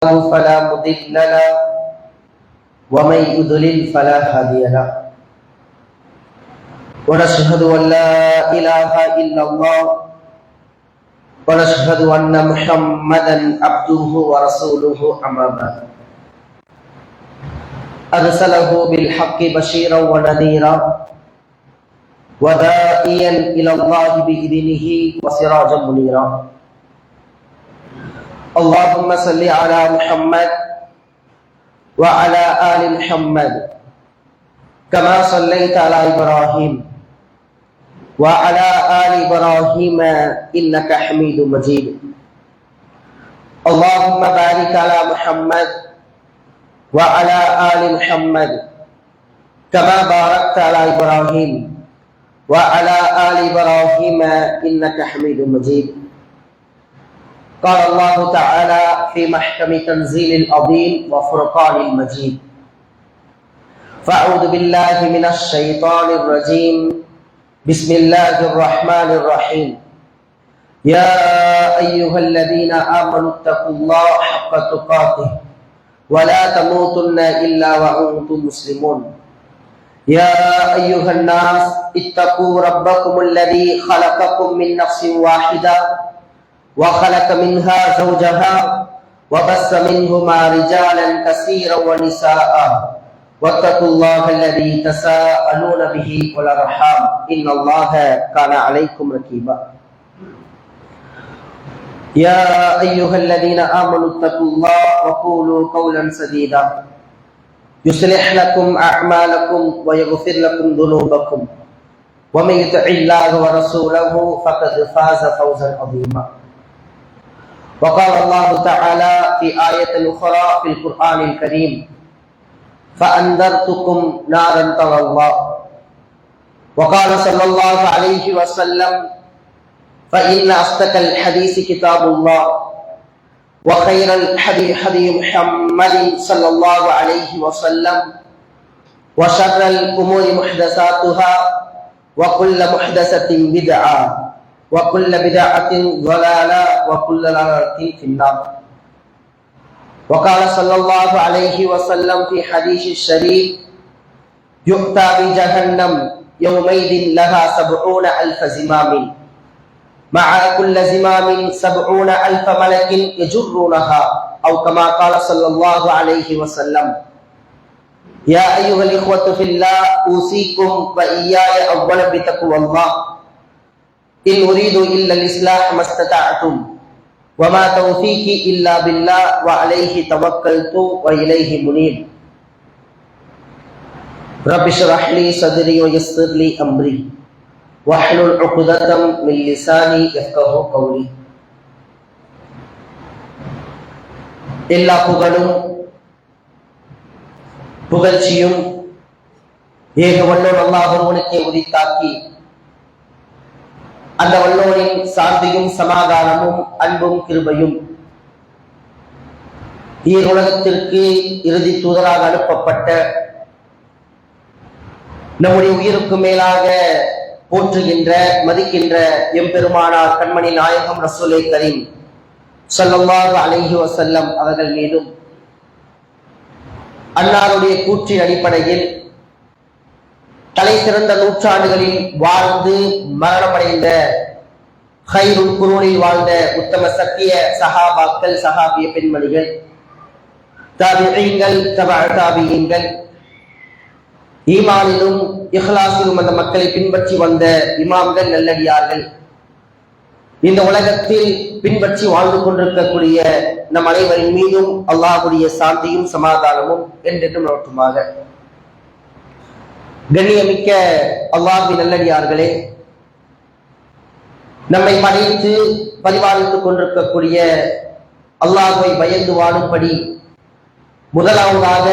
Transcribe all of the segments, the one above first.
فلا مضل له ومن يضلل فلا هادي له ونشهد أن لا إله إلا الله ونشهد أن محمدا عبده ورسوله أما بعد أرسله بالحق بشيرا ونذيرا وداعيا إلى الله بإذنه وسراجا منيرا اللهم صل على محمد وعلى آل محمد كما صليت على إبراهيم وعلى آل إبراهيم إنك حميد مجيد اللهم بارك على محمد وعلى آل محمد كما باركت على إبراهيم وعلى آل إبراهيم إنك حميد مجيد قال الله تعالى في محكم تنزيل العظيم وفرقان المجيد فأعوذ بالله من الشيطان الرجيم بسم الله الرحمن الرحيم يا أيها الذين آمنوا اتقوا الله حق تقاته ولا تموتن إلا وأنتم مسلمون يا أيها الناس اتقوا ربكم الذي خلقكم من نفس واحدة وخلق منها زوجها وبث منهما رجالا كثيرا ونساء واتقوا الله الذي تساءلون به والأرحام إن الله كان عليكم رقيبا يا أيها الذين آمنوا اتقوا الله وقولوا قولا سديدا يصلح لكم أعمالكم ويغفر لكم ذنوبكم ومن يطع الله ورسوله فقد فاز فوزا عظيما وقال الله تعالى في آية أخرى في القرآن الكريم فأنذرتكم نارا تلظى وقال صلى الله عليه وسلم فإن أصدق الحديث كتاب الله وخير الحديث حديث محمد صلى الله عليه وسلم وشر الأمور محدثاتها وكل محدثة بدعة وكل بدعة ضلالة وكل ضلالة في النار وقال صلى الله عليه وسلم في حديث الشريف يؤتى بجهنم يومئذ لها 70,000 زمام مع كل زمام 70,000 ملك يجرونها أو كما قال صلى الله عليه وسلم يا أيها الإخوة في الله أوصيكم وإياي أولا بتقوى الله إن أريد إلا الإصلاح ما استطعتم وما توفيقي إلا بالله وعليه توكلت وإليه منيب رب اشرح لي صدري ويسر لي أمري واحلل عقدة من لساني يفقهوا قولي எல்லா புகழும் புகழ்ச்சியும் ஏக வல்லோன் அல்லாஹ் ஒருவனுக்கே உரித்தாக்கி அந்த வல்லோனின் சாந்தியும் சமாதானமும் அன்பும் கிருபையும் உலகத்திற்கு இறுதி தூதராக அனுப்பப்பட்ட நம்முடைய உயிருக்கு மேலாக போற்றுகின்ற மதிக்கின்ற எம்பெருமானார் கண்மணி நாயகம் ரசூலே கரீம் ஸல்லல்லாஹு அலைஹி வஸல்லம் அவர்கள் மீதும் அன்னாருடைய கூற்றின் அடிப்படையில் தலை சிறந்த நூற்றாண்டுகளில் வாழ்ந்து மரணமடைந்த ஹைருல் குரூனில் வாழ்ந்த உத்தம சத்திய சஹாபாக்கள் சஹாபிய பெண்மணிகள் தாபிஈன்கள் தபஅ தாபிஈன்கள் ஈமானிலும் இஹ்லாஸிலும் அந்த மக்களை பின்பற்றி வந்த இமாம்கள் நல்லடியார்கள் இந்த உலகத்தில் பின்பற்றி வாழ்ந்து கொண்டிருக்கக்கூடிய நம் அனைவரின் மீதும் அல்லாஹ்வுடைய சாந்தியும் சமாதானமும் என்றென்றும் நிலவட்டுமாக. கண்ணியமிக்க அல்லாஹ்வின் நல்லடியார்களே, நம்மை படைத்து பரிபாலித்துக் கொண்டிருக்கக்கூடிய அல்லாஹ்வை பயந்து வாழும்படி முதலாவதாக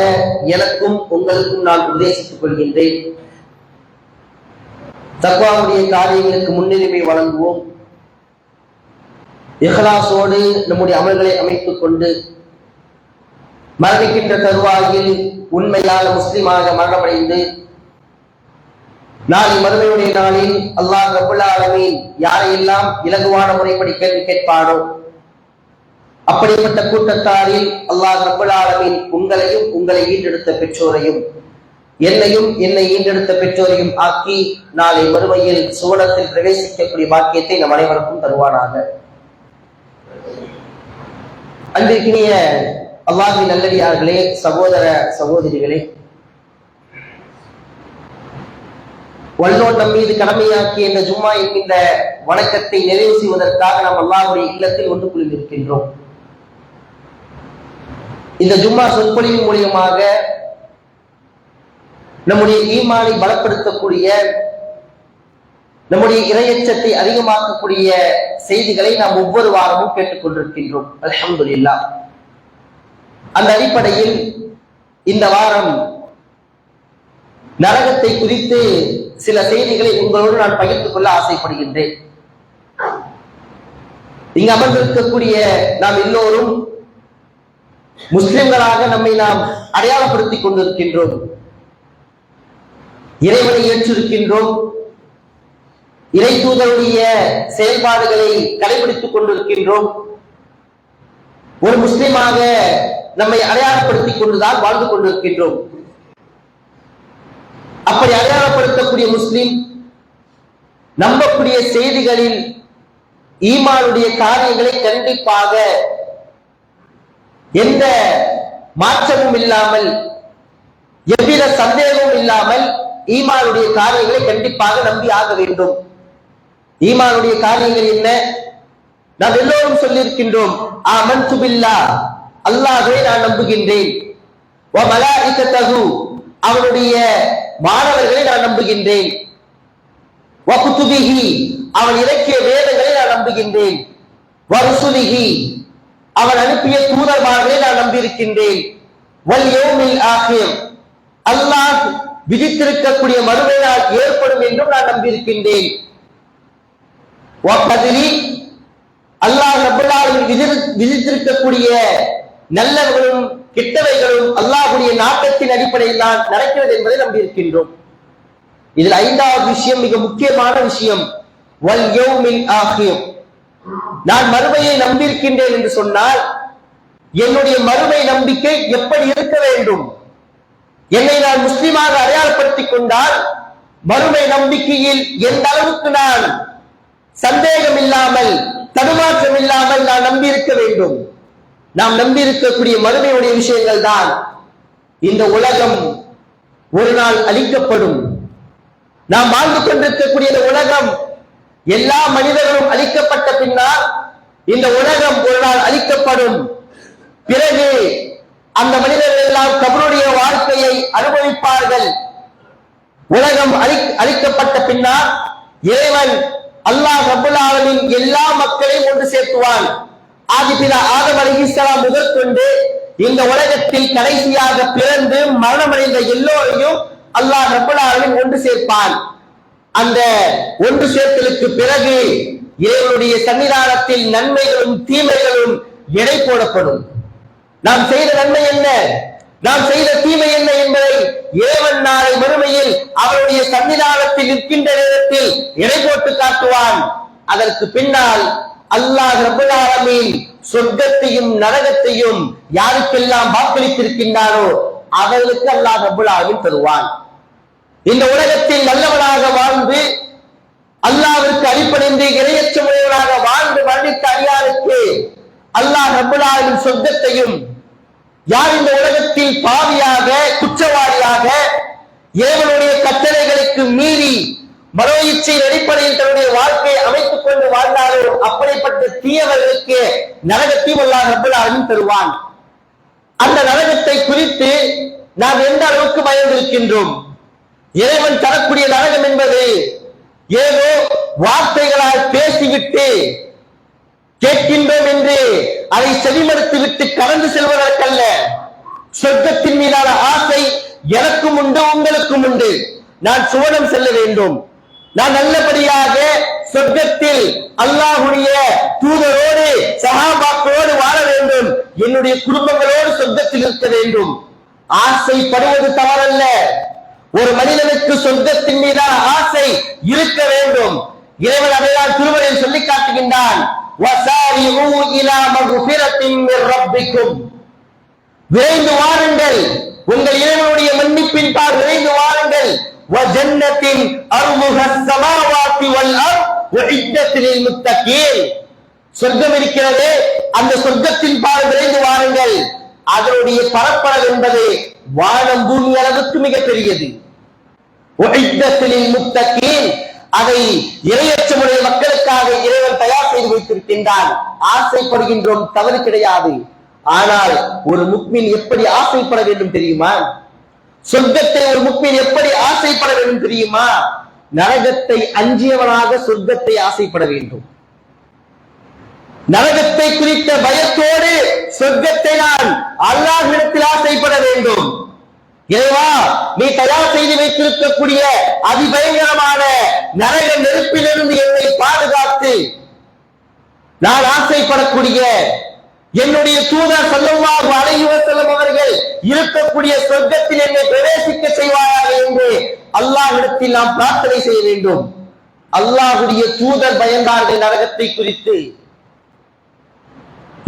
எனக்கும் உங்களுக்கும் நான் உபதேசித்துக் கொள்கின்றேன். தக்வாவுடைய காரியங்களுக்கு முன்னுரிமை வழங்குவோம். இஹ்லாஸோடு நம்முடைய அமல்களை அமைத்துக் கொண்டு மரணிக்கின்ற தருவாயில் உண்மையான முஸ்லிமாக மரணமடைந்து நாளை மறுமையுடைய நாளில் அல்லாஹ் ரப்பல் ஆலமீன் யாரையெல்லாம் இலகுவான முறைப்படி கேள்வி கேட்பானோ அப்படிப்பட்ட கூட்டத்தாரில் அல்லாஹ் ரப்பல் ஆலமீன் உங்களையும் உங்களை ஈண்டெடுத்த பெற்றோரையும் என்னையும் என்னை ஈண்டெடுத்த பெற்றோரையும் ஆக்கி நாளை மறுமையில் சுவனத்தில் பிரவேசிக்கக்கூடிய பாக்கியத்தை நம் அனைவருக்கும் தருவானாக. அன்பிற்கினிய அல்லாஹ்வின் நல்லடியார்களே, சகோதர சகோதரிகளே, வல்லோன் நம் மீது கடமையாக்கிய இந்த ஜும்மா என்கின்ற வணக்கத்தை நிறைவு செய்வதற்காக நாம் அல்லாஹ்வுடைய இல்லத்தில் ஒன்று குழுந்திருக்கின்றோம். இந்த ஜும்மா சொற்பொழிவின் மூலியமாக நம்முடைய ஈமானை பலப்படுத்தக்கூடிய, நம்முடைய இறையச்சத்தை அதிகமாக்கக்கூடிய செய்திகளை நாம் ஒவ்வொரு வாரமும் கேட்டுக்கொண்டிருக்கின்றோம். அல்ஹம்துலில்லாஹ். அந்த அடிப்படையில் இந்த வாரம் நரகத்தை குறித்து சில செய்திகளை உங்களோடு நான் பகிர்ந்து கொள்ள ஆசைப்படுகின்றேன். இங்கு அமர்ந்திருக்கக்கூடிய நாம் எல்லோரும் முஸ்லிம்களாக நம்மை நாம் அடையாளப்படுத்திக் கொண்டிருக்கின்றோம். இறைவனை ஏற்றிருக்கின்றோம். இறை தூதருடைய செயல்பாடுகளை கடைபிடித்துக் கொண்டிருக்கின்றோம். ஒரு முஸ்லிமாக நம்மை அடையாளப்படுத்திக் கொண்டுதான் வாழ்ந்து கொண்டிருக்கின்றோம். அப்படி அடையாளப்படுத்தக்கூடிய முஸ்லிம் நம்பக்கூடிய செய்திகளில் ஈமானுடைய காரியங்களை கண்டிப்பாக எந்த மாற்றமும் இல்லாமல், எவ்வித சந்தேகமும் இல்லாமல் ஈமானுடைய காரியங்களை கண்டிப்பாக நம்பி ஆக வேண்டும். ஈமானுடைய காரியங்கள் என்ன? நாம் எல்லோரும் சொல்லியிருக்கின்றோம், ஆமன்து பில்லாஹ், அல்லாஹ்வை நான் நம்புகின்றேன், வ மலாயிகத்தஹு, அவனுடைய மாணவர்களை நான் நம்புகின்றேன், வ குதுபிஹி, அவன் இறக்கிய வேதங்களை நான் நம்புகின்றேன், வ ருசுலிஹி, அவன் அனுப்பிய தூதர்மார்களை நான் நம்பியிருக்கின்றேன், வல் யௌமில் ஆகிர், அல்லாஹ் விதித்திருக்கக்கூடிய மறுமை நாள் ஏற்படும் என்றும் நான் நம்பியிருக்கின்றேன், வ கத்ரி, அல்லாஹ் ரப்பல் ஆலமீன் விதித்திருக்கக்கூடிய நல்லவர்களும் கெட்டவைகளும் அல்லாஹ்வுடைய நாட்டத்தின் அடிப்படையில் தான் நடக்கிறது என்பதை நம்பியிருக்கின்றோம். இதில் ஐந்தாவது விஷயம், மிக முக்கியமான விஷயம், வல் யௌமில் ஆகிர். நான் மறுமையை நம்பியிருக்கின்றேன் என்று சொன்னால் என்னுடைய மறுமை நம்பிக்கை எப்படி இருக்க வேண்டும்? என்னை நான் முஸ்லிமாக அடையாளப்படுத்திக் கொண்டால் மறுமை நம்பிக்கையில் எந்த அளவுக்கு நான் சந்தேகம் இல்லாமல், தடுமாற்றம் இல்லாமல் நான் நம்பியிருக்க வேண்டும்? நாம் நம்பியிருக்கக்கூடிய மறுமையுடைய விஷயங்கள் தான், இந்த உலகம் ஒரு நாள் அழிக்கப்படும். நாம் வாழ்ந்து கொண்டிருக்கக்கூடிய இந்த உலகம், எல்லா மனிதர்களும் அழிக்கப்பட்ட பின்னால் இந்த உலகம் ஒரு நாள் அழிக்கப்படும். பிறகு அந்த மனிதர்கள் எல்லாம் கபருடைய வாழ்க்கையை அனுபவிப்பார்கள். உலகம் அழிக்கப்பட்ட பின்னால் இறைவன் அல்லாஹ் ரப்பல் ஆலமீன் எல்லா மக்களையும் ஒன்று சேர்த்துவான். ஆதிபிதா ஆதம் அலைஹிஸ்ஸலாம் முதற்கொண்டு இந்த உலகத்தில் கடைசியாக பிறந்து மரணமடைந்த எல்லோரையும் அல்லாஹ் ரப்பல் ஆலமீன் ஒன்று சேர்ப்பான். அந்த ஒன்று சேர்த்தலுக்கு பிறகு இறைவனுடைய சன்னிதானத்தில் நன்மைகளும் தீமைகளும் எடை போடப்படும். நாம் செய்த நன்மை என்ன, நாம் செய்த தீமை என்ன என்பதை இறைவன் நாளை மறுமையில் அவருடைய சன்னிதானத்தில் நிற்கின்ற நேரத்தில் எடை போட்டு காட்டுவான். அதற்கு பின்னால் அல்லாஹ் ரப்பல் ஆலமீன் சொர்க்கத்தையும் நரகத்தையும் யாருக்கெல்லாம் வாக்களித்திருக்கின்றாரோ அவர்களுக்கு அல்லாஹ் ரப்பல் ஆலமீன் தருவான். இந்த உலகத்தில் நல்லவனாக வாழ்ந்து அல்லாஹ்விற்கு அடிபணிந்து இறையச்சமுடையவனாக வாழ்ந்து மரணித்த அடியாருக்கு அல்லாஹ் ரப்பல் ஆலமீன் சொர்க்கத்தையும், யார் இந்த உலகத்தில் பாவியாக குற்றவாளியாக இறைவனுடைய கட்டளைகளுக்கு மீறி மனோ இச்சையின் அடிப்படையில் தன்னுடைய வாழ்க்கையை அமைத்துக் கொண்டு வாழ்ந்தாரோ அப்படிப்பட்ட தீயவர்களுக்கு நரகத்தையும் அல்லாஹ் ரப்பல் ஆலமீன் தருவான். அந்த நரகத்தை குறித்து நாம் எந்த அளவுக்கு பயந்திருக்கின்றோம்? இறைவன் தரக்கூடிய நரகம் என்பது ஏதோ வார்த்தைகளால் பேசிவிட்டு கேட்கின்றோம் என்று அதை செவிமடுத்து விட்டு கடந்து செல்வதற்கல்ல. சொர்க்கத்தின் மீதான ஆசை எனக்கும் உண்டு, உங்களுக்கும் உண்டு. நான் சுவனம் செல்ல வேண்டும், நான் நல்லபடியாக சொர்க்கத்தில் அல்லாஹ்வுடைய தூதரோடு சஹாபாக்களோடு வாழ வேண்டும், என்னுடைய குடும்பங்களோடு சொர்க்கத்தில் இருக்க வேண்டும். ஆசைப்படுவது தவறல்ல. ஒரு மனிதனுக்கு சொர்க்கத்தின் மீதான ஆசை இருக்க வேண்டும். இறைவன் அதைதான் திருமறையில் சொல்லி காட்டுகின்றான். வஸாரிஊ இலா மக்ஃபிரத்தின் மிர் ரப்பிக்கும், விரைந்து வாருங்கள், உங்கள் இறைவனுடைய மன்னிப்பின் பால் விரைந்து வாருங்கள். வஜன்னத்தின் அர்முஹஸ் ஸமாவாத்தி வல் அர்த் உஇத்தத் லில் முத்தகீன், சொர்க்கம் இருக்கிறது, அந்த சொர்க்கத்தின் பால் விரைந்து வாருங்கள். அதனுடைய பரப்பளவு என்பது வானம் பூமி அளவுக்கு மிக பெரியது. உஇத்தத் லில் முத்தகீன், அதை இறையச்சமுடைய மக்களுக்காக இறைவன் தயார் செய்து வைத்திருக்கின்றான். ஆசைப்படுகின்றோம், தவறு கிடையாது. ஆனால் ஒரு முக்மின் எப்படி ஆசைப்பட வேண்டும் தெரியுமா? சொர்க்கத்தை ஒரு முக்மின் எப்படி ஆசைப்பட வேண்டும் தெரியுமா? நரகத்தை அஞ்சியவனாக சொர்க்கத்தை ஆசைப்பட வேண்டும். நரகத்தை குறித்த பயத்தோடு சொர்க்கத்தை நான் அல்லாஹ்விடத்தில் ஆசைப்பட வேண்டும். இறைவா, நீ தயார் செய்து வைத்திருக்கக்கூடிய அதிபயங்கரமான நரக நெருப்பிலிருந்து என்னை பாதுகாத்து நான் ஆசைப்படக்கூடிய என்னுடைய தூதர் ஸல்லல்லாஹு அலைஹி வஸல்லம் அவர்கள் இருக்கக்கூடிய சொர்க்கத்தில் என்னை பிரவேசிக்க செய்வாயாக என்று அல்லாஹ்விடத்தில் நாம் பிரார்த்தனை செய்ய வேண்டும். அல்லாஹ்வுடைய தூதர் பயந்தார்கள் நரகத்தை குறித்து.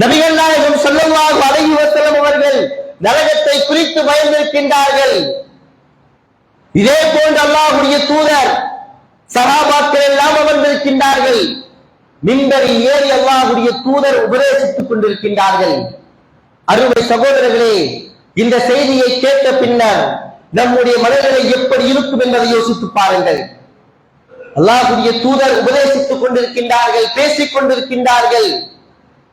நபிகள் நாயகம் ஸல்லல்லாஹு அலைஹி வஸல்லம் அவர்கள் நரகத்தை குறித்து பயந்திருக்கின்றார்கள். இதே போன்று அல்லாஹ்வுடைய தூதர் சஹாபாக்கள் எல்லாம் அமர்ந்திருக்கின்றார்கள். மிம்பரில் ஏறி அல்லாஹ்வுடைய தூதர் உபதேசித்துக் கொண்டிருக்கின்றார்கள். அருமை சகோதரர்களே, இந்த செய்தியை கேட்ட பின்னர் நம்முடைய மனநிலை எப்படி இருக்கும் என்பதை யோசித்து பாருங்கள். அல்லாஹ்வுடைய தூதர் உபதேசித்துக் கொண்டிருக்கின்றார்கள், பேசிக் கொண்டிருக்கின்றார்கள்.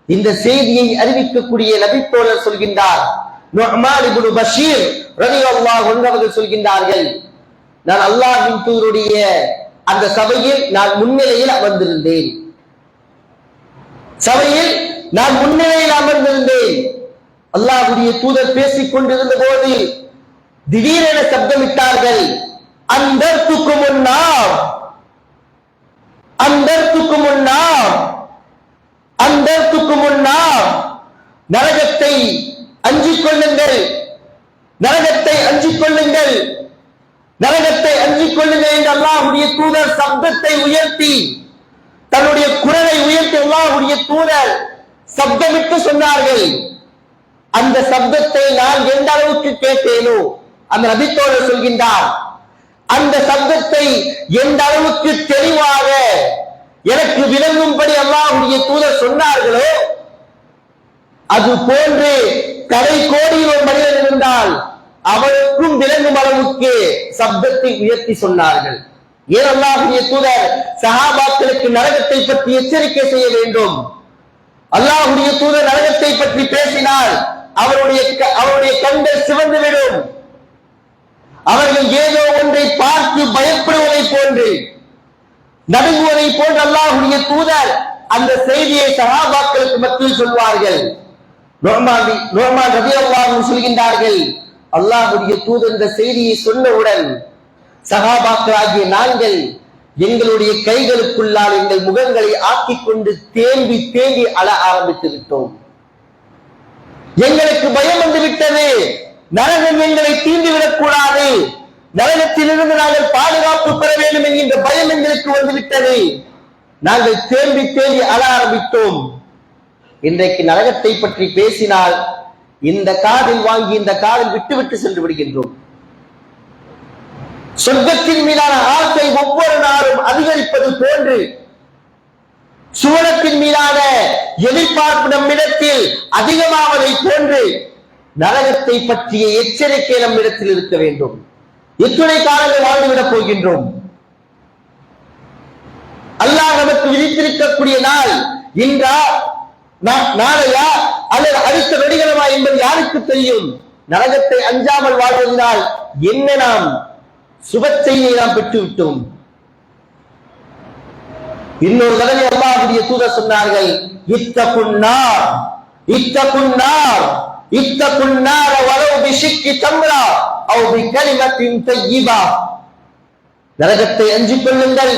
இந்த செய்தியை அறிவிக்கக்கூடிய நபித்தோழர் சொல்கின்றார், நுஅமான் இப்னு பஷீர் ரலியல்லாஹு அன்ஹு அவர்கள் சொல்கின்றார்கள், நான் அல்லாஹ்வின் தூதருடைய அந்த சபையில் நான் முன்னிலையில் அமர்ந்திருந்தேன். சபையில் நான் முன்னிலையில் அமர்ந்திருந்தேன். அல்லாஹ்வுடைய தூதர் பேசிக் கொண்டிருந்த போது திடீரென சப்தமிட்டார்கள், அந்தர்துக்கும் முன்னார், அந்தர்துக்கும் முன்னார், அந்தர்துக்கும் முன்னார், நரகத்தை அஞ்சிக் கொள்ளுங்கள், நரகத்தை அஞ்சிக் கொள்ளுங்கள், நரகத்தை அஞ்சிக் கொள்ளுங்கள் என்று அல்லாஹ்வுடைய தூதர் சப்தத்தை உயர்த்தி, தன்னுடைய குரலை உயர்த்தி அல்லாஹ்வுடைய தூதர் சப்தமிட்டு சொன்னார்கள். அந்த சப்தத்தை நான் எந்த அளவுக்கு கேட்டேனோ, அந்த நபித்தோழர் சொல்கின்றார், அந்த சப்தத்தை எந்த அளவுக்கு தெளிவாக எனக்கு விளங்கும்படி அல்லாஹ்வுடைய தூதர் சொன்னார்களோ, அது போன்று கடை கோடியில் ஒரு மனிதன் இருந்தால் அவருக்கும் விளங்கும் அளவுக்கு சப்தத்தை உயர்த்தி சொன்னார்கள். ஏன் அல்லாஹ்வுடைய தூதர் சஹாபாக்களுக்கு நரகத்தை பற்றி எச்சரிக்கை செய்ய வேண்டும். அல்லாஹ்வுடைய தூதர் நரகத்தை பற்றி பேசினால் அவருடைய கண்கள் சிவந்துவிடும். அவர்கள் ஏதோ ஒன்றை பார்த்து பயப்படுவதை போன்று, நடுங்குவதை போன்று அல்லாஹ்வுடைய தூதர் அந்த செய்தியை சஹாபாக்களுக்கு மத்தியில் சொல்வார்கள். நுஅமான் ரலியல்லாஹு அன்ஹு சொல்கின்றார்கள், அல்லாஹ்வுடைய தூதர் இந்த செய்தியை சொன்னவுடன் சஹாபாக்கள் ஆகிய நாங்கள் எங்களுடைய கைகளுக்குள்ளால் எங்கள் முகங்களை ஆக்கிக் கொண்டு தேம்பி தேம்பி அழ ஆரம்பித்து விட்டோம். எங்களுக்கு பயம் வந்து விட்டது. நரகம் எங்களை தீண்டிவிடக் கூடாது, நரகத்திலிருந்து நாங்கள் பாதுகாப்பு பெற வேண்டும் என்கின்ற பயம் எங்களுக்கு வந்துவிட்டது. நாங்கள் தேம்பி தேம்பி அழ ஆரம்பித்தோம். இன்றைக்கு நரகத்தை பற்றி பேசினால் இந்த காதில் வாங்கி இந்த காதில் விட்டுவிட்டு சென்று விடுகின்றோம். சொர்க்கத்தின் மீதான ஆசை ஒவ்வொரு நாளும் அதிகரிப்பது போன்று சுவனத்தின் மீதான எதிர்பார்ப்பு நம்மிடத்தில் அதிகமாவதை போன்று நரகத்தை பற்றிய எச்சரிக்கை நம்மிடத்தில் இருக்க வேண்டும். எத்தனை காலங்கள் வாழ்ந்துவிடப் போகின்றோம்? அல்லாஹ் நமக்கு விதித்திருக்கக்கூடிய நாள் இன்றா, நாளையா, அல்லது அடுத்த நொடிகளமா என்பது யாருக்கு தெரியும்? நரகத்தை அஞ்சாமல் வாழ்வதனால் என்ன நாம் சுப செய்தியை நாம் பெற்றுவிட்டோம். இன்னொரு தடவை அல்லாஹ்வுடைய தூதர் சொன்னார்கள், இத்தகுன்னார், இத்தகுன்னார், இத்தகுன்னார் வலவ் பிஷிக்கி தம்ரா அவ் பிகலிமத்தின் தய்யிபா. நரகத்தை அஞ்சிக் கொள்ளுங்கள்,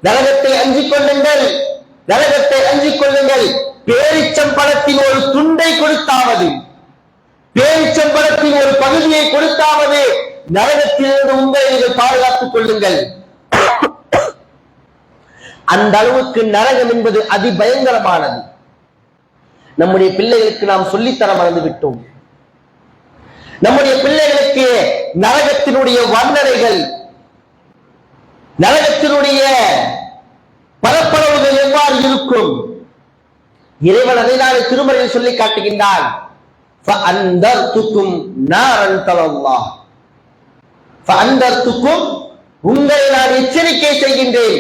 நரகத்தை அஞ்சிக் கொள்ளுங்கள், நரகத்தை அஞ்சிக் கொள்ளுங்கள். பேரிச்சம்பழத்தின் ஒரு துண்டை கொடுத்தாவது, பேரிச்சம்பழத்தின் ஒரு பகுதியை கொடுத்தாவது நரகத்திலிருந்து உங்களை நீங்கள் பாதுகாத்துக் கொள்ளுங்கள். அந்த அளவுக்கு நரகம் என்பது அதிபயங்கரமானது. நம்முடைய பிள்ளைகளுக்கு நாம் சொல்லித்தர மறந்து விட்டோம். நம்முடைய பிள்ளைகளுக்கு நரகத்தினுடைய வர்ணனைகள், நரகத்தினுடைய பரப்பளவுகள் எவ்வாறு இருக்கும், இறைவன் அதைதான் திருமறையில் சொல்லி காட்டுகின்றான். உங்களை நான் எச்சரிக்கை செய்கின்றேன்.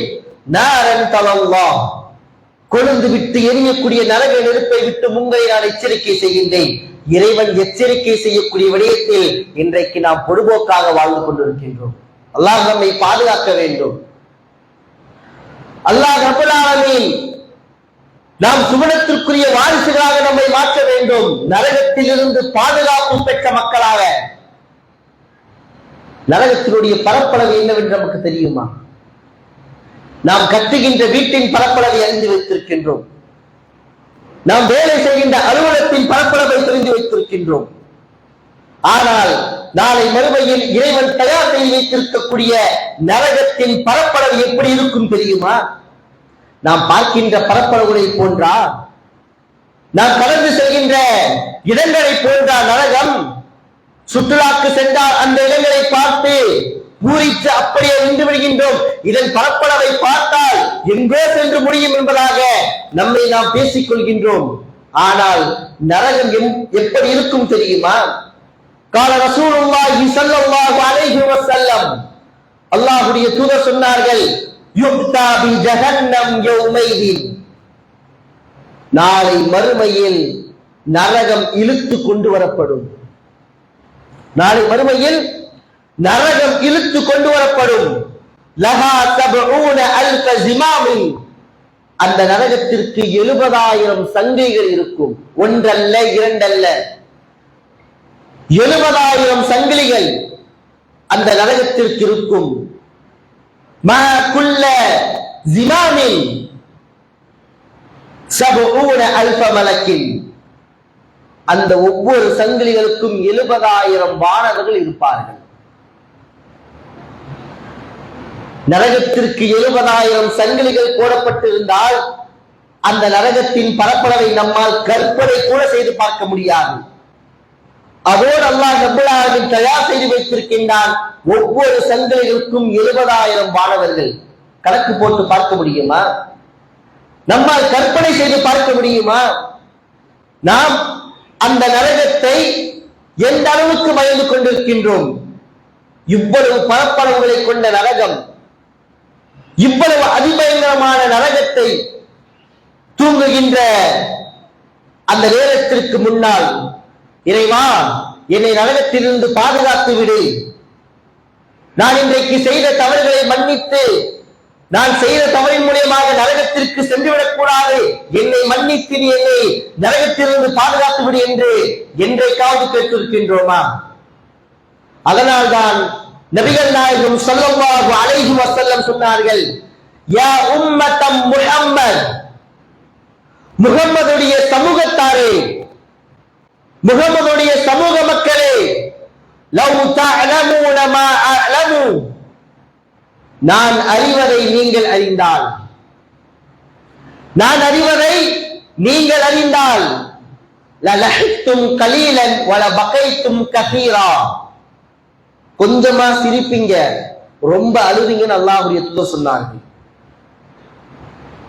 கொழுந்து விட்டு எரியக்கூடிய நரக நெருப்பை விட்டு உங்களை நான் எச்சரிக்கை செய்கின்றேன். இறைவன் எச்சரிக்கை செய்யக்கூடிய விடயத்தில் இன்றைக்கு நாம் பொதுபோக்காக வாழ்ந்து கொண்டிருக்கின்றோம். அல்லாஹ் நம்மை பாதுகாக்க வேண்டும். அல்லாஹ் ரப்பல் ஆலமீன் நாம் சுவனத்திற்குரிய வாரிசுகளாக நம்மை மாற்ற வேண்டும். நரகத்தில் இருந்து பாதுகாப்பு பெற்ற மக்களாக. நரகத்தினுடைய பரப்பளவு என்னவென்று நமக்கு தெரியுமா? நாம் கட்டுகின்ற வீட்டின் பரப்பளவை அறிந்து வைத்திருக்கின்றோம். நாம் வேலை செய்கின்ற அலுவலகத்தின் பரப்பளவை தெரிந்து வைத்திருக்கின்றோம். ஆனால் நாளை மறுமையில் இறைவன் தயார் செய்து வைத்திருக்கக்கூடிய நரகத்தின் பரப்பளவு எப்படி இருக்கும் தெரியுமா? நாம் பார்க்கின்ற பரப்பளவுகளை போன்றா? நாம் கடந்து செல்கின்ற இடங்களை போன்றா நரகம்? சுற்றுலாக்கு சென்றால் அந்த இடங்களை பார்த்து பூரித்து அப்படியே நின்று விடுகின்றோம். இதன் பரப்பளவை பார்த்தால் எங்கே சென்று முடியும் என்பதாக நம்மை நாம் பேசிக் கொள்கின்றோம். ஆனால் நரகம் எப்படி இருக்கும் தெரியுமா? கால ரசூலுல்லாஹி ஸல்லல்லாஹு அலைஹி வஸல்லம், அல்லாஹ்வுடைய தூதர் சொன்னார்கள், யுக்தா பி ஜஹன்னம் யௌமைதின், நாளை மறுமையில் நரகம் இழுத்து கொண்டு வரப்படும். நாளை மறுமையில் நரகம் இழுத்து கொண்டு வரப்படும். லஹா சபஊன அல்ஃப ஜிமாமின், அந்த நரகத்திற்கு 70,000 சங்கிலிகள் இருக்கும். ஒன்றல்ல, இரண்டல்ல, 70,000 சங்கிலிகள் அந்த நரகத்திற்கு இருக்கும். மா குல்ல ஜிமாமின் சபஊன அல்ஃப மலக்கின், அந்த ஒவ்வொரு சங்கிலிகளுக்கும் 70,000 வானவர்கள் இருப்பார்கள். நரகத்திற்கு 70,000 சங்கிலிகள் போடப்பட்டிருந்தால் அந்த நரகத்தின் பரப்பளவை நம்மால் கற்பனை கூட செய்து பார்க்க முடியாது. அதோடு அல்லாஹ் ரப்பல் ஆலமீன் தயார் செய்து வைத்திருக்கின்றான் ஒவ்வொரு சங்கிலிகளுக்கும் 70,000 வானவர்கள். கணக்கு போட்டு பார்க்க முடியுமா? நம்மால் கற்பனை செய்து பார்க்க முடியுமா? நாம் அந்த நரகத்தை எந்த அளவுக்கு பயந்து கொண்டிருக்கின்றோம்? இவ்வளவு பரப்பளவுகளை கொண்ட நரகம், இவ்வளவு அதிபயங்கரமான நரகத்தை தூங்குகின்ற அந்த நேரத்திற்கு முன்னால், இறைவா என்னை நரகத்திலிருந்து பாதுகாத்து விடு, நான் இன்றைக்கு செய்த தவறுகளை மன்னித்து, நான் செய்த தவறின் மூலியமாக நரகத்திற்கு சென்றுவிடக் கூடாது, என்னை மன்னித்து என்னை நரகத்திலிருந்து பாதுகாத்து விடு என்று என்றைக்காவது கேட்டிருக்கின்றோமா? அதனால்தான் நபிகள் நாயகம் ஸல்லல்லாஹு அலைஹி வஸல்லம் சொன்னார்கள், யா உம்மத்தம் முஹம்மத், முஹம்மதுடைய சமூகத்தாரே, முஹம்மதுடைய சமூக மக்களே, லவ் தஅலமூன மா அஅலமு, நான் அறிவதை நீங்கள் அறிந்தால், நான் அறிவதை நீங்கள் அறிந்தால், லலஹித்தும் கலீலன் வல பகைத்தும் கஸீரா, கொஞ்சமா சிரிப்பீங்க, ரொம்ப அழுவீங்கன்னு அல்லாஹ்வுடைய தூதர் சொன்னார்கள்.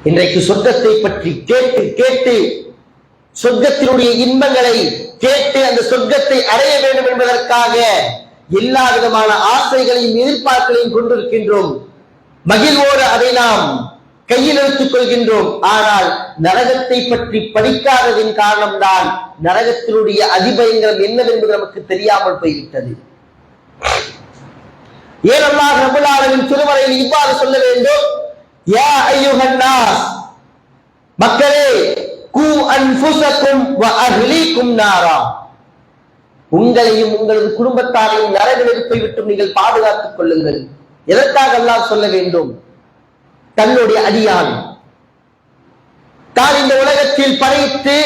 இன்றைக்கு சொர்க்கத்தை பற்றி கேட்டு கேட்டு, சொர்க்கத்தினுடைய இன்பங்களை கேட்டு அந்த சொர்க்கத்தை அடைய வேண்டும் என்பதற்காக எல்லா விதமான ஆசைகளையும் எதிர்பார்ப்புகளையும் கொண்டிருக்கின்றோம். மகிழ்வோடு அதை நாம் கையில் எடுத்துக் கொள்கின்றோம். ஆனால் நரகத்தை பற்றி படிக்காததின் காரணம்தான் நரகத்தினுடைய அதிபயங்கரம் என்னவென்பது நமக்கு தெரியாமல் போய்விட்டது. ஏன் அல்லாஹ் ரப்பல் ஆலமீன் திருமறையில் இவ்வாறு சொல்ல வேண்டும்? யா அய்யுஹன் நாஸ், மக்களே, கூ அன்ஃபுஸக்கும் வ அஹ்லீக்கும் நாரா, உங்களையும் உங்களது குடும்பத்தாரையும் நரக நெருப்பை விட்டு நீங்கள் பாதுகாத்துக் கொள்ளுங்கள். எதற்காக அல்லாஹ் சொல்ல வேண்டும்? தன்னுடைய அடியான் தான் இந்த உலகத்தில் படைத்து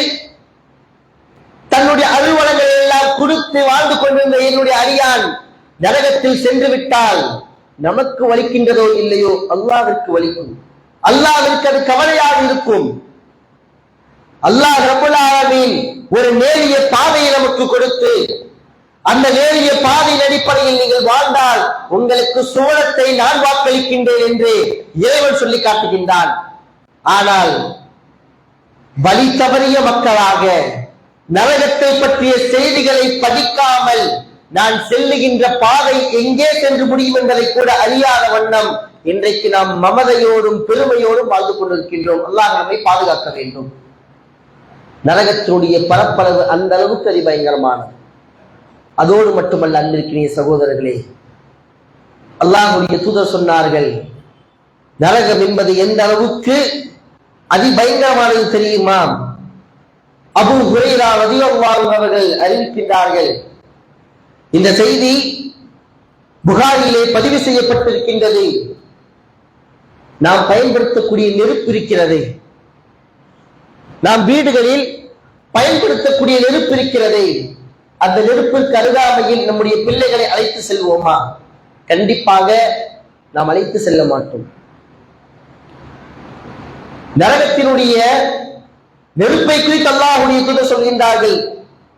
தன்னுடைய அலுவலங்களை எல்லாம் கொடுத்து வாழ்ந்து கொண்டிருந்த என்னுடைய அடியான் நரகத்தில் சென்று விட்டால் நமக்கு வலிக்கின்றதோ இல்லையோ, அல்லாஹ்விற்கு வலிக்கும். அல்லாஹ்விற்கு அது கவலையாக இருக்கும். அல்லாஹ் ரப்பல் ஆலமீன் ஒரு நேரிய பாதையை நமக்கு கொடுத்து அந்த நேரிய பாதையின் அடிப்படையில் நீங்கள் வாழ்ந்தால் உங்களுக்கு சுவனத்தை நான் வாக்களிக்கின்றேன் என்று இறைவன் சொல்லி காட்டுகின்றான். ஆனால் வழி தவறிய மக்களாக நரகத்தை பற்றிய செய்திகளை படிக்காமல் நான் செல்லுகின்ற பாதை எங்கே சென்று முடியும் என்பதை கூட அறியாத வண்ணம் இன்றைக்கு நாம் மமதையோடும் பெருமையோடும் வாழ்ந்து கொண்டிருக்கின்றோம். அல்லாஹ் நம்மை பாதுகாக்க வேண்டும். நரகத்தினுடைய பரப்பளவு அந்த அளவுக்கு அதிபயங்கரமானது. அதோடு மட்டுமல்ல, அன்பிற்கினிய சகோதரர்களே, அல்லாஹ்வுடைய தூதர் சொன்னார்கள், நரகம் என்பது எந்த அளவுக்கு அதிபயங்கரமானது தெரியுமா? அபூ ஹுரைரா ரலியல்லாஹு அன்ஹு அவர்கள் அறிவிக்கின்றார்கள். இந்த செய்தி புகாரிலே பதிவு செய்யப்பட்டிருக்கின்றது. நாம் பயன்படுத்தக்கூடிய நெருப்பு இருக்கிறது, நாம் வீடுகளில் பயன்படுத்தக்கூடிய நெருப்பு இருக்கிறது. அந்த நெருப்பிற்கு அருகாமையில் நம்முடைய பிள்ளைகளை அழைத்து செல்வோமா? கண்டிப்பாக நாம் அழைத்து செல்ல மாட்டோம். நரகத்தினுடைய நெருப்பை குறித்து அல்லாஹ்வுடைய தூதர் சொல்கின்றார்கள்,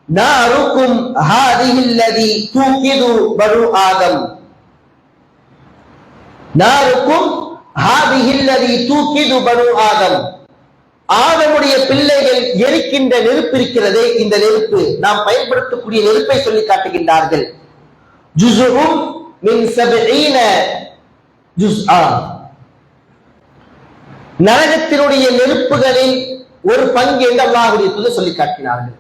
நாருக்கும் ஹாதிஹில்லதி தூகிது பனு ஆதம், நாருக்கும் ஹாதிஹில்லதி தூகிது பனு ஆதம், ஆதமுடைய பிள்ளைகள் எரிக்கின்ற நெருப்பு இருக்கிறதே, இந்த நெருப்பு நாம் பயன்படுத்தக்கூடிய நெருப்பை சொல்லி காட்டுகின்றார்கள். ஜுஸும் மின் 70 ஜுஸ்ஆ, நரகத்தினுடைய நெருப்புகளில் ஒரு பங்கு என்று அல்லாஹ்வுடைய தூதர் சொல்லி காட்டினார்கள்.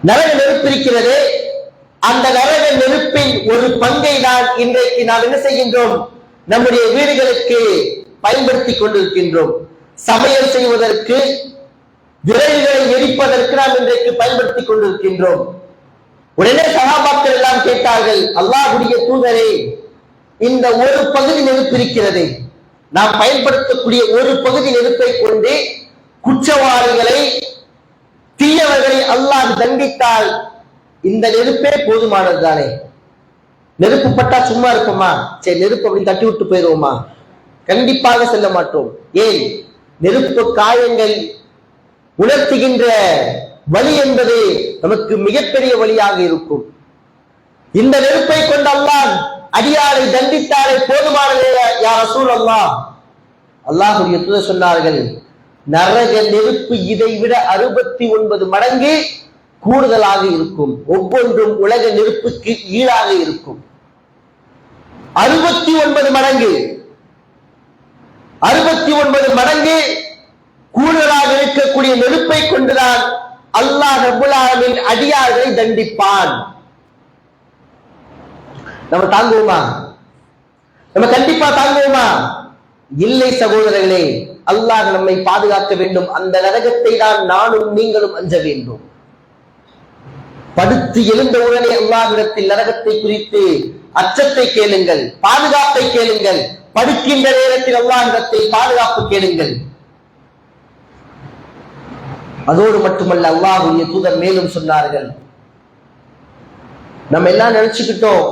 நரக நெருப்பு இருக்கிறது, அந்த நரக நெருப்பின் ஒரு பங்கை தான் இன்றைக்கு நாம் என்ன செய்கின்றோம்? நம்முடைய வீடுகளுக்கு பயன்படுத்திக் கொண்டிருக்கின்றோம். சமையல் செய்வதற்கு, விறகுகளை எரிப்பதற்கு நாம் இன்றைக்கு பயன்படுத்திக் கொண்டிருக்கின்றோம். உடனே சஹாபாக்கள் எல்லாம் கேட்டார்கள், அல்லாஹ்வுடைய தூதரே, இந்த ஒரு பகுதி நெருப்பு இருக்கிறது, நாம் பயன்படுத்தக்கூடிய ஒரு பகுதி நெருப்பை கொண்டு குற்றவாளிகளை, தீயவர்களை அல்லாஹ் தண்டித்தால் இந்த நெருப்பே போதுமானது தானே? நெருப்பு பட்டா சும்மா இருப்போமா? சரி, நெருப்பு அப்படி தட்டி விட்டு போயிடுவோமா? கண்டிப்பாக செல்ல மாட்டோம். ஏன்? நெருப்பு காயங்கள் உணர்த்துகின்ற வலி என்பது நமக்கு மிகப்பெரிய வழியாக இருக்கும். இந்த நெருப்பை கொண்டு அல்லாஹ் அடியாரை தண்டித்தாலே போதுமானதே யா ரசூலல்லாஹ். அல்லாஹ்வுடைய தூதர் சொன்னார்கள், நரக நெருப்பு இதை விட 69 மடங்கு கூடுதலாக இருக்கும். ஒவ்வொன்றும் உலக நெருப்புக்கு ஈடாக இருக்கும். 69 மடங்கு, 69 மடங்கு கூடுதலாக இருக்கக்கூடிய நெருப்பை கொண்டுதான் அல்லாஹ் ரப்பல் ஆலமீன் அடியார்களை தண்டிப்பான். நம்ம தாங்குவோமா? நம்ம கண்டிப்பா தாங்குவோமா? இல்லை சகோதரர்களே, அல்லாஹ் நம்மை பாதுகாக்க வேண்டும். அந்த நரகத்தை தான் நானும் நீங்களும் அஞ்ச வேண்டும். படுத்து எழுந்த உடனே அல்லாஹ்விடத்தில் நரகத்தை குறித்து அச்சத்தை கேளுங்கள், பாதுகாப்பை கேளுங்கள். படுக்கின்ற நேரத்தில் அல்லாஹ்விடத்தில் பாதுகாப்பு கேளுங்கள். அதோடு மட்டுமல்ல, அல்லாஹ்வுடைய தூதர் மேலும் சொன்னார்கள், நம்ம எல்லாம் நினைச்சுக்கிட்டோம்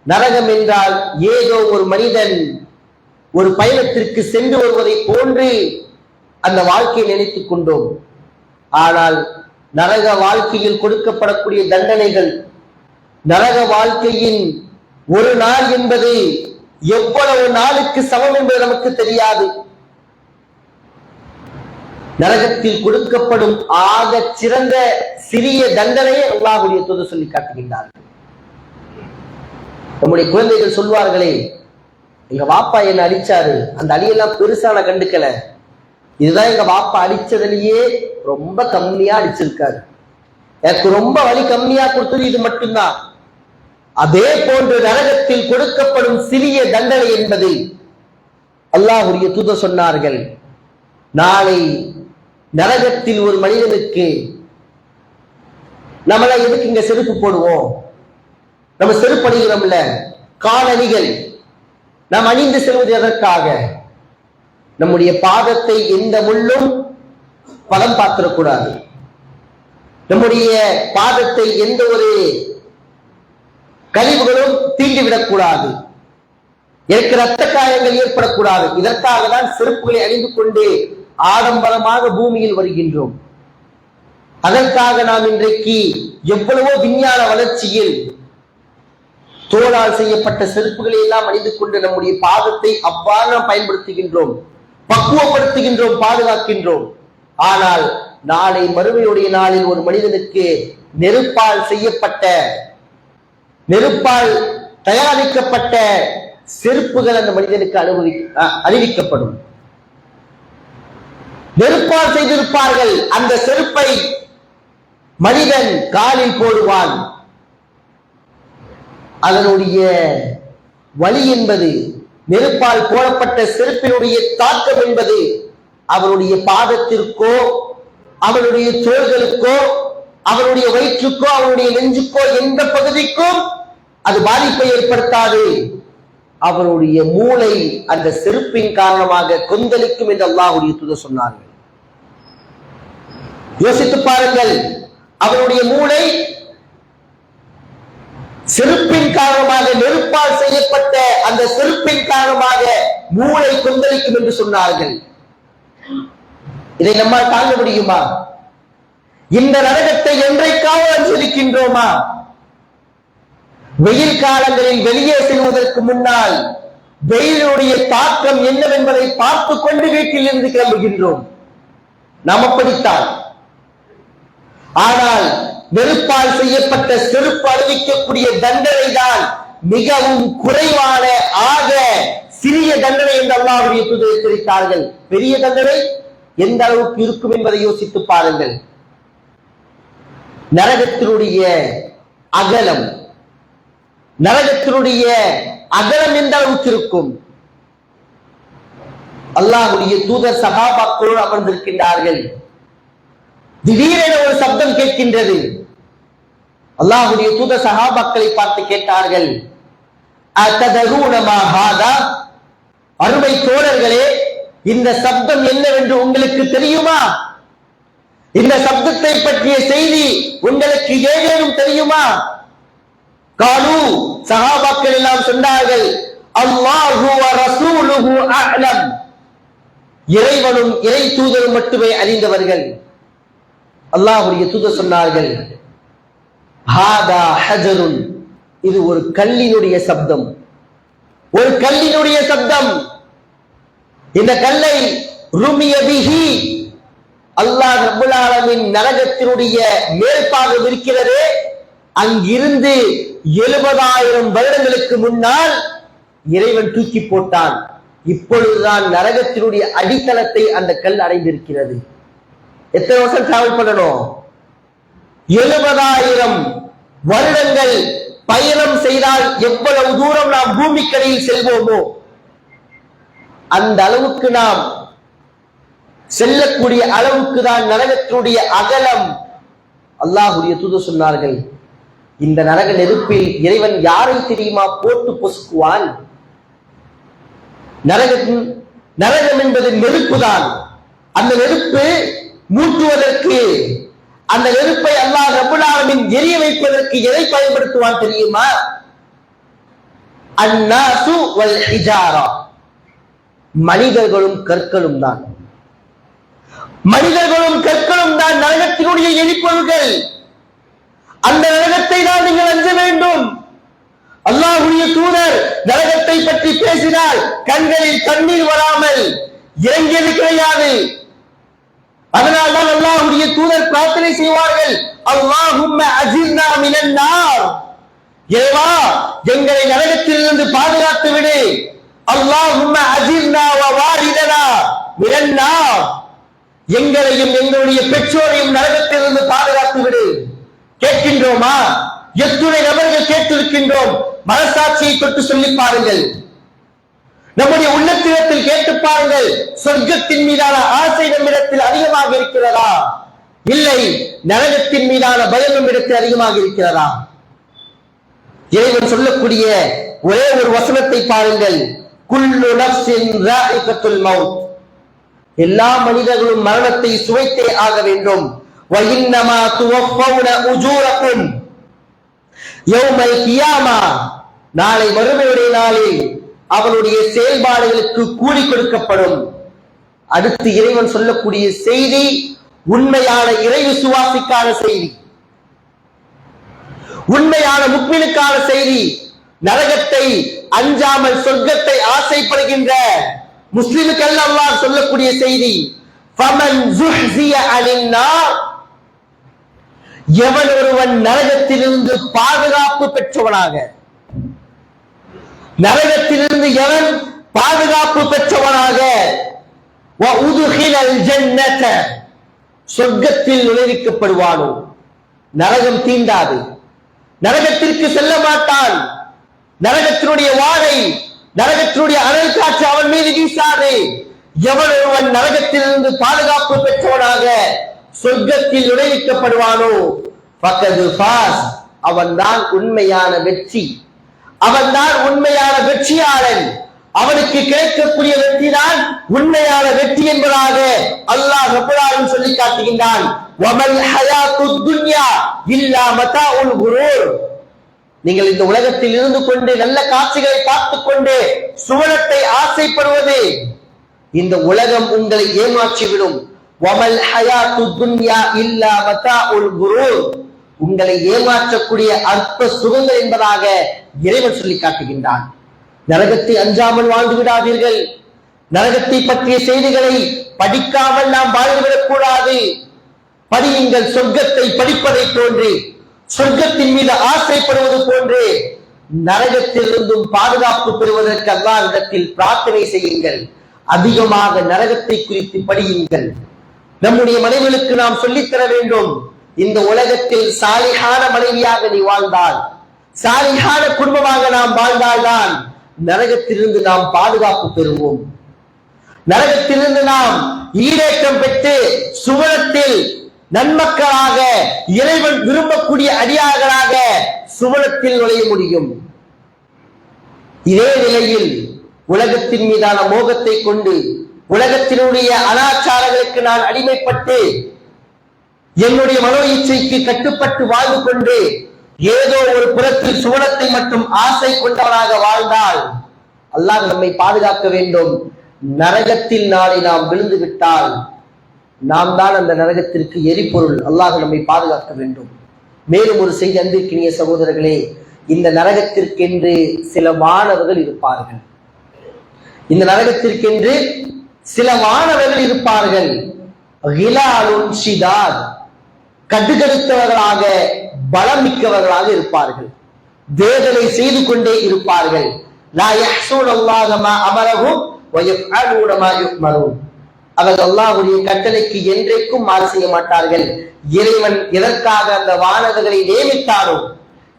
நரகம் என்றால் ஏதோ ஒரு மனிதன் ஒரு பயணத்திற்கு சென்று வருவதை போன்று அந்த வாழ்க்கையை நினைத்துக் கொண்டோம். ஆனால் நரக வாழ்க்கையில் கொடுக்கப்படக்கூடிய தண்டனைகள், நரக வாழ்க்கையின் ஒரு நாள் என்பது எவ்வளவு நாளுக்கு சமம் என்பது நமக்கு தெரியாது. நரகத்தில் கொடுக்கப்படும் ஆக சிறந்த சிறிய தண்டனையை அல்லாஹ்வுடைய தூதர் சொல்லி காட்டுகின்றார்கள். நம்முடைய குழந்தைகள் சொல்வார்களே, எங்க வாப்பா என்ன அடிச்சாரு, அந்த அடியெல்லாம் பெருசான கண்டுக்கல, இதுதான் எங்க வாப்பா அடிச்சதுலயே ரொம்ப கம்மியா அடிச்சிருக்காரு, எனக்கு ரொம்ப வலி கம்மியா கொடுத்தது இது மட்டும்தான். அதே போன்று நரகத்தில் கொடுக்கப்படும் சிறிய தண்டனை என்பது அல்லாஹ்வுடைய தூதர் சொன்னார்கள், நாளை நரகத்தில் ஒரு மனிதனுக்கு நம்மள எதுக்கு இங்க செருப்பு போடுவோம்? நம்ம செருப்பு அணிகிறோம்ல, காலணிகள் நாம் அணிந்து செல்வது எதற்காக? நம்முடைய பாதத்தை எந்த முள்ளும் பலம் பார்த்திடக்கூடாது, நம்முடைய பாதத்தை எந்த ஒரு கழிவுகளும் தீண்டிவிடக்கூடாது. எனக்கு ரத்த காயங்கள் ஏற்படக்கூடாது. இதற்காக தான் செருப்புகளை அணிந்து கொண்டு ஆடம்பரமாக பூமியில் வருகின்றோம். அதற்காக நாம் இன்றைக்கு எவ்வளவோ விஞ்ஞான வளர்ச்சியில் தோளால் செய்யப்பட்ட செருப்புகளை எல்லாம் அணிந்து கொண்டு நம்முடைய பாதத்தை அவ்வாறு நாம் பயன்படுத்துகின்றோம், பக்குவப்படுத்துகின்றோம், பாதுகாக்கின்றோம். ஆனால் நாளை மறுமையுடைய நாளில் ஒரு மனிதனுக்கு நெருப்பால் தயாரிக்கப்பட்ட செருப்புகள் அந்த மனிதனுக்கு அறிவிக்கப்படும். நெருப்பால் செய்திருப்பார்கள். அந்த செருப்பை மனிதன் காலில் போடுவான். அதனுடைய வலி என்பது, நெருப்பால் போடப்பட்ட செருப்பினுடைய தாக்கம் என்பது அவருடைய பாதத்திற்கோ அவருடைய தோள்களுக்கோ அவருடைய வயிற்றுக்கோ அவருடைய நெஞ்சுக்கோ எந்த பகுதிக்கும் அது பாதிப்பை ஏற்படுத்தாது. அவருடைய மூளை அந்த செருப்பின் காரணமாக கொந்தளிக்கும் என்று அல்லாஹ்வுடைய தூதர் சொன்னார்கள். யோசித்து பாருங்கள், அவருடைய மூளை செருப்பின் காரணமாக, நெருப்பால் செய்யப்பட்ட அந்த செருப்பின் காரணமாக மூளை கொந்தளிக்கும் என்று சொன்னார்கள். இதை நம்மால் தாங்க முடியுமா? இந்த நரகத்தை என்றைக்காவது அனுசரிக்கின்றோமா? வெயில் காலங்களில் வெளியே செல்வதற்கு முன்னால் வெயிலுடைய தாக்கம் என்னவென்பதை பார்த்து கொண்டு வீட்டில் இருந்து கிளம்புகின்றோம். நாம் அப்படித்தான். ஆனால் நெருப்பால் செய்யப்பட்ட செருப்பு அறிவிக்கக்கூடிய தண்டனை தான் மிகவும் குறைவான, ஆக சிறிய தண்டனை என்று அல்லாஹ்வுடைய தூதர் எச்சரித்தார்கள். பெரிய தண்டனை எந்த அளவுக்கு இருக்கும் என்பதை யோசித்து பாருங்கள். நரகத்தினுடைய அகலம் எந்த அளவுக்கு இருக்கும்? அல்லாஹ்வுடைய தூதர் சஹாபாக்களோடு அமர்ந்திருக்கின்றார்கள். திடீரென ஒரு சப்தம் கேட்கின்றது. அல்லாஹ்வுடைய தூதர் சஹாபாக்களை பார்த்து கேட்டார்கள், அத்ததரூன மா ஹாதா, அருமை தோழர்களே, இந்த சப்தம் என்னவென்று உங்களுக்கு தெரியுமா? இந்த சப்தத்தை பற்றிய செய்தி உங்களுக்கு ஏதேனும் தெரியுமா? காலு, சஹாபாக்கள் எல்லாம் சொன்னார்கள், அல்லாஹு வ ரசூலுஹு அஅலம், இறைவனும் இறை தூதரும் மட்டுமே அறிந்தவர்கள். அல்லாஹ்வுடைய தூதர் சொன்னார்கள், ஹாதா ஹஜருன், இது ஒரு கல்லினுடைய சப்தம், ஒரு கல்லினுடைய சப்தம். இந்த கல்லை ருமிய பிஹி, அல்லாஹ் ரப்பல் ஆலமீன் நரகத்தினுடைய மேல்பாகம் இருக்கிறதே, அங்கிருந்து 70,000 வருடங்களுக்கு முன்னால் இறைவன் தூக்கி போட்டான். இப்பொழுதுதான் நரகத்தினுடைய அடித்தளத்தை அந்த கல் அடைந்திருக்கிறது. எத்தனை வருஷம் டிராவல் பண்ணணும்? 70,000 வருடங்கள் பயணம் செய்தால் எவ்வளவு தூரம் நாம் பூமிக்கடியில் செல்வோமோ அந்த அளவுக்கு நாம் செல்லக்கூடிய அளவுக்கு தான் நரகத்தினுடைய அகலம். அல்லாஹ்வுடைய தூதர் சொன்னார்கள், இந்த நரக நெருப்பில் இறைவன் யாரை தெரியுமா போட்டு பொசுக்குவான்? நரகம் என்பது நெருப்பு தான். அந்த நெருப்பு மூட்டுவதற்கு, அந்த நெருப்பை அல்லாஹ் ரப்பல் ஆலமீன் எரிய வைப்பதற்கு எதை பயன்படுத்துவான் தெரியுமா? அன்னாசு வல் ஹிஜாரா, மனிதர்களும் கற்களும் தான். மனிதர்களும் கற்களும் தான் நரகத்தினுடைய எரிபொருள்கள். அந்த நரகத்தை தான் நீங்கள் அஞ்ச வேண்டும். அல்லாஹ்வுடைய தூதர் நரகத்தை பற்றி பேசினால் கண்களில் தண்ணீர் வராமல் இறங்கியது கிடையாது. அதனால் தான் அல்லாஹ்வுடைய தூதர் பிரார்த்தனை செய்வார்கள், அல்லாஹும்ம அஜிர்னா மினன் நார், இறைவா எங்களை நரகத்திலிருந்து பாதுகாத்து விடு. அல்லாஹும்ம அஜிர்னா வ வாரிதனா மினன் நார், எங்களையும் எங்களுடைய பெற்றோரையும் நரகத்திலிருந்து பாதுகாத்து விடு. கேட்கின்றோமா? எத்துணை நபர்கள் கேட்டிருக்கின்றோம். மனசாட்சியை தொட்டு சொல்லி பாருங்கள். நம்முடைய உள்ளத்திடத்தில் கேட்டு பாருங்கள், சொர்க்கத்தின் மீதான ஆசை நம்மிடத்தில் அதிகமாக இருக்கிறதா? இல்லை, நரகத்தின் மீதான பயம் நம்மிடத்தில் அதிகமாக இருக்கிறதா? இறைவன் சொல்லக்கூடிய ஒரே ஒரு வசனத்தை பாருங்கள், குல்லு நஃப்ஸின் ராயிகத்துல் மௌத், எல்லா மனிதர்களும் மரணத்தை சுவைத்தே ஆக வேண்டும். வஇன்னமா துவஃபவுன உஜூரக்கும் யௌமல் கியாமா, நாளை மறுமையுடைய நாளில் அவனுடைய செயல்பாடுகளுக்கு கூலி கொடுக்கப்படும். அடுத்து இறைவன் சொல்லக்கூடிய செய்தி உண்மையான இறை விசுவாசிக்கான செய்தி, உண்மையான முக்மினுக்கான செய்தி. நரகத்தை அஞ்சாமல் சொர்க்கத்தை ஆசைப்படுகின்ற முஸ்லிமுக்கு அல்லாஹ் சொல்லக்கூடிய செய்தி, ஃபமன் ஸுஹ்ஸிய அனின் நார், எவன் ஒருவன் நரகத்திலிருந்து பாதுகாப்பு பெற்றவனாக, நரகத்திலிருந்து எவன் பாதுகாப்பு பெற்றவனாக, வஉதுகிலல் ஜன்னத, சொர்க்கத்தில் நுழைவிக்கப்படுவானோ, நரகம் தீண்டாது, நரகத்திற்கு செல்ல மாட்டான், நரகத்தினுடைய வாடை, நரகத்தினுடைய அனல் காற்று அவன் மீது வீசாது. எவன் ஒருவன் நரகத்திலிருந்து பாதுகாப்பு பெற்றவனாக சொர்க்கத்தில் நுழைவிக்கப்படுவானோ, ஃபக்கது ஃபாஸ், அவன் தான் உண்மையான வெற்றி, அவன் தான் உண்மையான வெற்றியாளன், அவனுக்கு கிடைக்கக்கூடிய வெற்றி தான் உண்மையான வெற்றி என்பதாக அல்லாஹ் ரப்பல் ஆலமீன் சொல்லி காட்டுகின்றான். வமல் ஹயாத்துத் துன்யா இல்லா மதாஉல் குரூர், நீங்கள் இந்த உலகத்தில் இருந்து கொண்டு நல்ல காட்சிகளை பார்த்துக் கொண்டு சுவனத்தை ஆசைப்படுவது, இந்த உலகம் உங்களை ஏமாற்றிவிடும். வமல் ஹயாத்துத் துன்யா இல்லா மதாஉல் குரூர், உங்களை ஏமாற்றக்கூடிய அற்ப சுகங்கள் என்பதாக இறைவன் சொல்லி காட்டுகின்றான். நரகத்தை அஞ்சாமல் வாழ்ந்து விடாதீர்கள். நரகத்தை பற்றிய செய்திகளை படிக்காமல் நாம் வாழ்ந்துவிடக் கூடாது. படியுங்கள், சொர்க்கத்தை படிப்பதை போன்று, சொர்க்கத்தின் மீது ஆசைப்படுவது போன்று நரகத்திலிருந்தும் பாதுகாப்பு பெறுவதற்கு அல்லாஹ்விடத்தில் பிரார்த்தனை செய்யுங்கள். அதிகமாக நரகத்தை குறித்து படியுங்கள். நம்முடைய மனைவிகளுக்கு நாம் சொல்லித்தர வேண்டும், இந்த உலகத்தில் சாலிஹான மனைவியாக நீ வாழ்ந்தால், சாலிஹான குடும்பமாக நாம் வாழ்ந்தால்தான் நரகத்திலிருந்து நாம் பாதுகாப்பு பெறுவோம். நரகத்திலிருந்து நாம் ஈடேற்றம் பெற்று சுவனத்தில் நன்மக்களாக, இறைவன் விரும்பக்கூடிய அடியார்களாக சுவனத்தில் நுழைய முடியும். இதே நிலையில் உலகத்தின் மீதான மோகத்தை கொண்டு, உலகத்தினுடைய அனாச்சாரங்களுக்கு நான் அடிமைப்பட்டு, என்னுடைய மனோ இச்சைக்கு கட்டுப்பட்டு வாழ்ந்து கொண்டு ஏதோ ஒரு புறத்தில் சுவனத்தை மட்டும் ஆசை கொண்டவனாக வாழ்ந்தால் அல்லாஹ் நம்மை பாதுகாக்க வேண்டும். நரகத்தில் நாளை நாம் விழுந்து விட்டால் நாம் தான் அந்த நரகத்திற்கு எரிபொருள். அல்லாஹ் நம்மை பாதுகாக்க வேண்டும். மேலும் ஒரு செய்தி, அன்பிற்கினிய சகோதரர்களே, இந்த நரகத்திற்கென்று சில வானவர்கள் இருப்பார்கள். இந்த நரகத்திற்கென்று சில வானவர்கள் இருப்பார்கள். கிலாலுன் ஷிதாத், கடுகடுத்தவர்களாக, பலம் மிக்கவர்களாக இருப்பார்கள். வேதனை செய்து கொண்டே இருப்பார்கள். லா யஹ்ஸூனல்லாஹ மா அமரஹும் வ யஃஅலூன மா யு'மரூன், அவர்கள் அல்லாஹ்வுடைய கட்டளைக்கு என்றைக்கும் மாறு செய்ய மாட்டார்கள். இறைவன் எதற்காக அந்த வானவர்களை நியமித்தாரோ,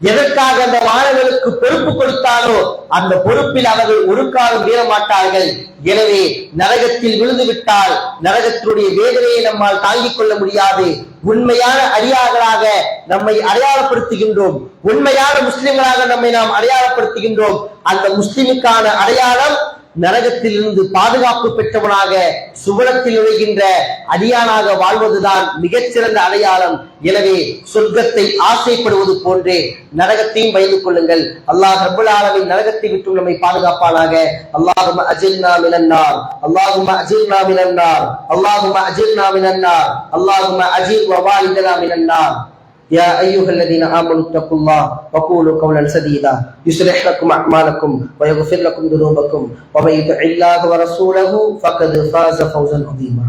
எதற்காக அந்த வானவர்களுக்கு பொறுப்பு கொடுத்தாரோ அந்த பொறுப்பில் அவர்கள் ஒரு காலம் மீற மாட்டார்கள். எனவே நரகத்தில் விழுந்து விட்டால் நரகத்தினுடைய வேதனையை நம்மால் தாங்கிக் கொள்ள முடியாது. உண்மையான அடியார்களாக நம்மை அடையாளப்படுத்துகின்றோம், உண்மையான முஸ்லிம்களாக நம்மை நாம் அடையாளப்படுத்துகின்றோம். அந்த முஸ்லிமுக்கான அடையாளம் நரகத்தில் இருந்து பாதுகாப்பு பெற்றவனாக சுவனத்தில் நுழைகின்ற அடியானாக வாழ்வதுதான் மிகச்சிறந்த அடையாளம். எனவே சொர்க்கத்தை ஆசைப்படுவது போன்றே நரகத்தையும் பயந்து கொள்ளுங்கள். அல்லாஹ் ரப்பல் ஆலமீன் நரகத்தை விட்டு நம்மை பாதுகாப்பானாக. அல்லாஹும்ம அஜிர்னா மினன் நார், அல்லாஹும்ம அஜிர்னா மினன் நார், அல்லாஹும்ம அஜிர்னா மினன் நார், அல்லாஹும்ம அஜிர் வவாலிதனா மினன் நார். يا أيها الذين آمنوا اتقوا الله وقولوا قولا سديدا يصلح لكم أعمالكم ويغفر لكم ذنوبكم ومن يطع الله ورسوله فقد فاز فوزا عظيما.